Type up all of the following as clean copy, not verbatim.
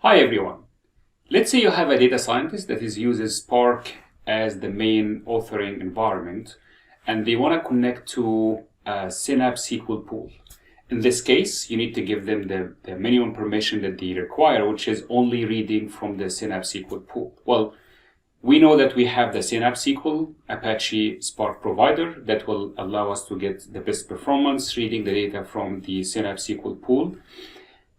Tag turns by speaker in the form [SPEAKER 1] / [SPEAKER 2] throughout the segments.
[SPEAKER 1] Hi everyone. Let's say you have a data scientist that uses Spark as the main authoring environment, and they want to connect to a Synapse SQL Pool. In this case, you need to give them the minimum permission that they require, which is only reading from the Synapse SQL Pool. Well, we know that we have the Synapse SQL Apache Spark provider that will allow us to get the best performance reading the data from the Synapse SQL Pool.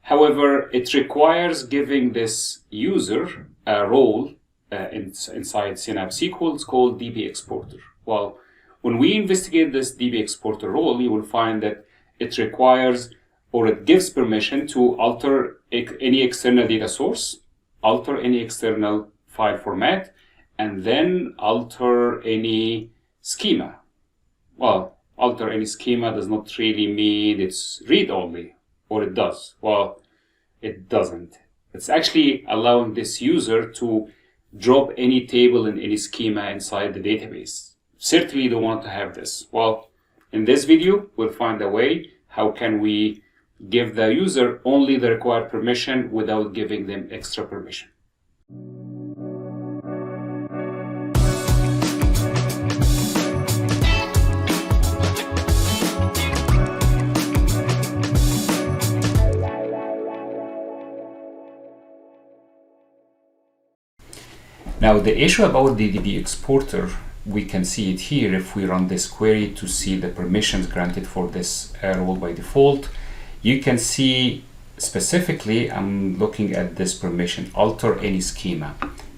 [SPEAKER 1] However, it requires giving this user a role inside Synapse SQL. It's called DB Exporter. Well, when we investigate this DB Exporter role, you will find that it requires or it gives permission to alter any external data source, alter any external file format, and then alter any schema. Well, alter any schema does not really mean it's read-only. Or it does. Well, it doesn't. It's actually allowing this user to drop any table in any schema inside the database. Certainly you don't want to have this. Well, in this video, we'll find a way how can we give the user only the required permission without giving them extra permission. Now, the issue about the DB exporter, we can see it here if we run this query to see the permissions granted for this role by default. You can see specifically, I'm looking at this permission, alter any schema.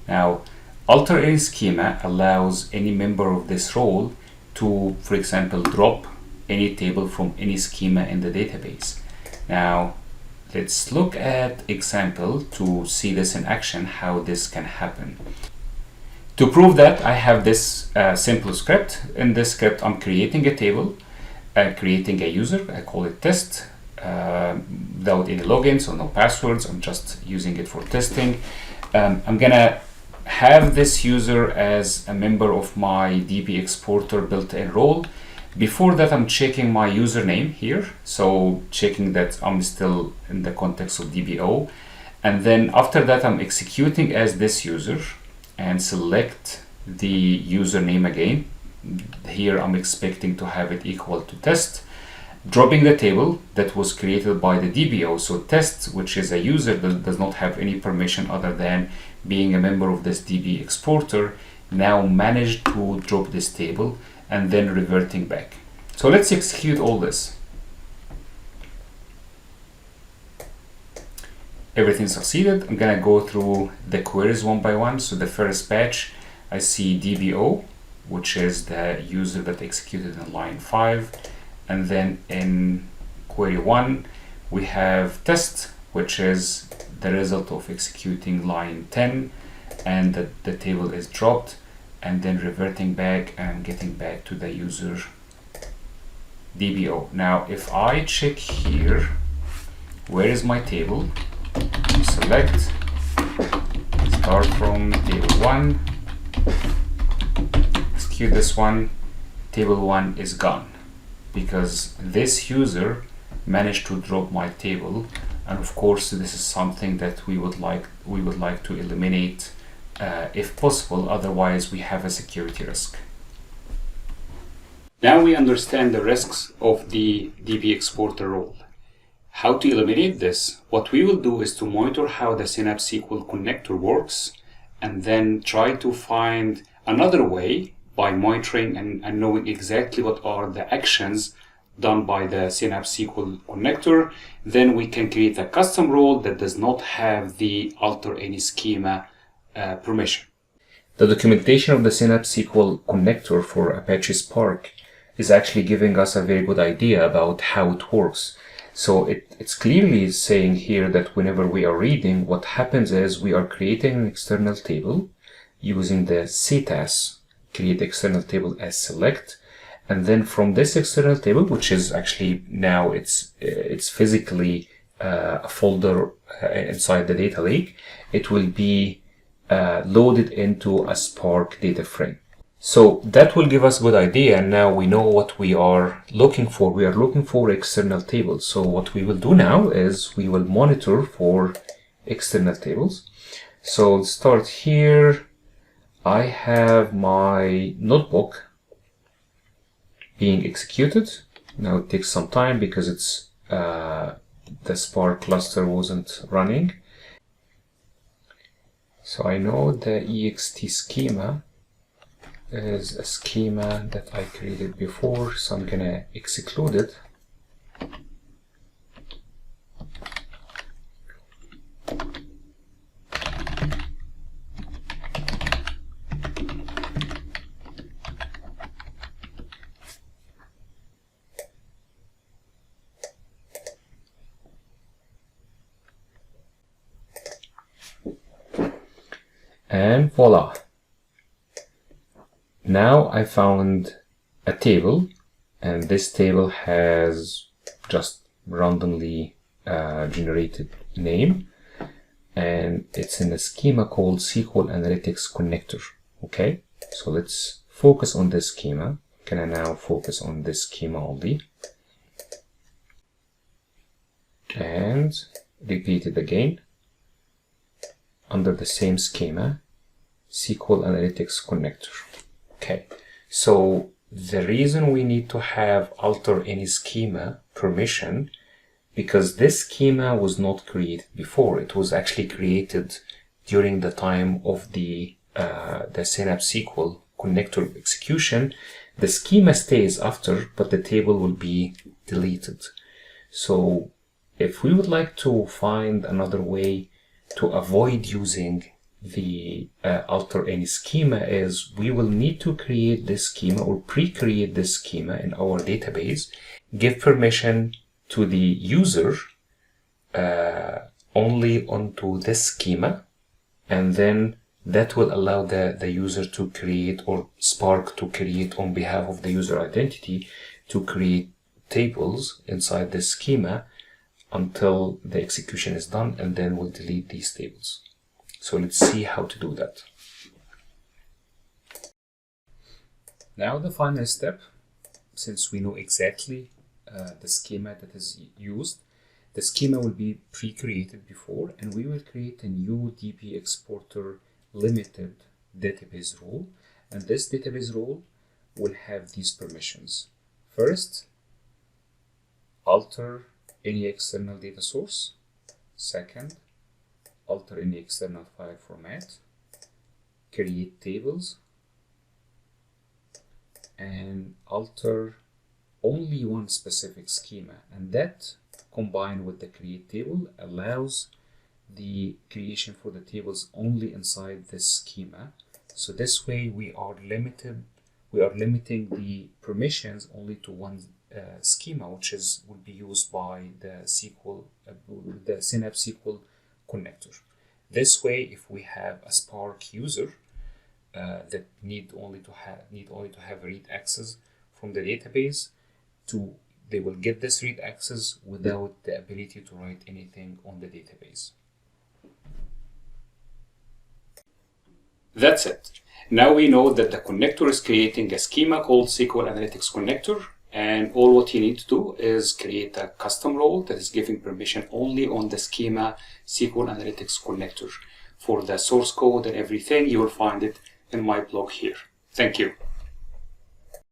[SPEAKER 1] Now, alter any schema allows any member of this role to, for example, drop any table from any schema in the database. Now, let's look at example to see this in action, how this can happen. To prove that, I have this simple script. In this script, I'm creating a table, creating a user. I call it test, without any logins or no passwords. I'm just using it for testing. I'm gonna have this user as a member of my DB exporter built-in role. Before that, I'm checking my username here. So checking that I'm still in the context of DBO. And then after that, I'm executing as this user and select the username again. Here, I'm expecting to have it equal to test. Dropping the table that was created by the DBO. So test, which is a user that does not have any permission other than being a member of this DB exporter, now managed to drop this table and then reverting back. So let's execute all this. Everything succeeded. I'm gonna go through the queries one by one. So the first batch, I see DBO, which is the user that executed in line 5. And then in query 1, we have test, which is the result of executing line 10, and the table is dropped, and then reverting back and getting back to the user DBO. Now, if I check here, where is my table? Select, start from table 1, execute this one, table 1 is gone because this user managed to drop my table, and of course this is something that we would like to eliminate if possible, otherwise we have a security risk. Now we understand the risks of the DB exporter role. How to eliminate this? What we will do is to monitor how the Synapse SQL connector works and then try to find another way by monitoring and knowing exactly what are the actions done by the Synapse SQL connector. Then we can create a custom role that does not have the alter any schema permission. The documentation of the Synapse SQL connector for Apache Spark is actually giving us a very good idea about how it works. So it's clearly saying here that whenever we are reading, what happens is we are creating an external table using the CTAS, create external table as select. And then from this external table, which is actually now it's physically a folder inside the data lake, it will be loaded into a Spark data frame. So that will give us a good idea, and now we know what we are looking for. We are looking for external tables. So what we will do now is we will monitor for external tables. So let's start here. I have my notebook being executed. Now it takes some time because it's the Spark cluster wasn't running. So I know the ext schema is a schema that I created before, so I'm gonna exclude it. And voila. Now I found a table, and this table has just randomly generated name, and it's in a schema called SQL Analytics Connector. Okay, so let's focus on this schema. Can I now focus on this schema only? And repeat it again under the same schema, SQL Analytics Connector. Okay, so the reason we need to have alter any schema permission, because this schema was not created before. It was actually created during the time of the Synapse SQL connector execution. The schema stays after, but the table will be deleted. So if we would like to find another way to avoid using the alter any schema, is we will need to create this schema or pre-create this schema in our database, give permission to the user only onto this schema, and then that will allow the user to create, or Spark to create on behalf of the user identity, to create tables inside this schema until the execution is done, and then we'll delete these tables. So let's see how to do that. Now the final step, since we know exactly the schema that is used, the schema will be pre-created before, and we will create a new DB exporter limited database role, and this database role will have these permissions. First, alter any external data source. Second, alter any external file format, create tables, and alter only one specific schema. And that, combined with the create table, allows the creation for the tables only inside this schema. So this way we are limiting the permissions only to one schema, which will be used by the Synapse SQL connector. This way, if we have a Spark user that need only to have read access from the database, they will get this read access without the ability to write anything on the database. That's it. Now we know that the connector is creating a schema called SQL Analytics Connector, and all what you need to do is create a custom role that is giving permission only on the schema SQL Analytics Connector. For the source code and everything, you will find it in my blog here. Thank you.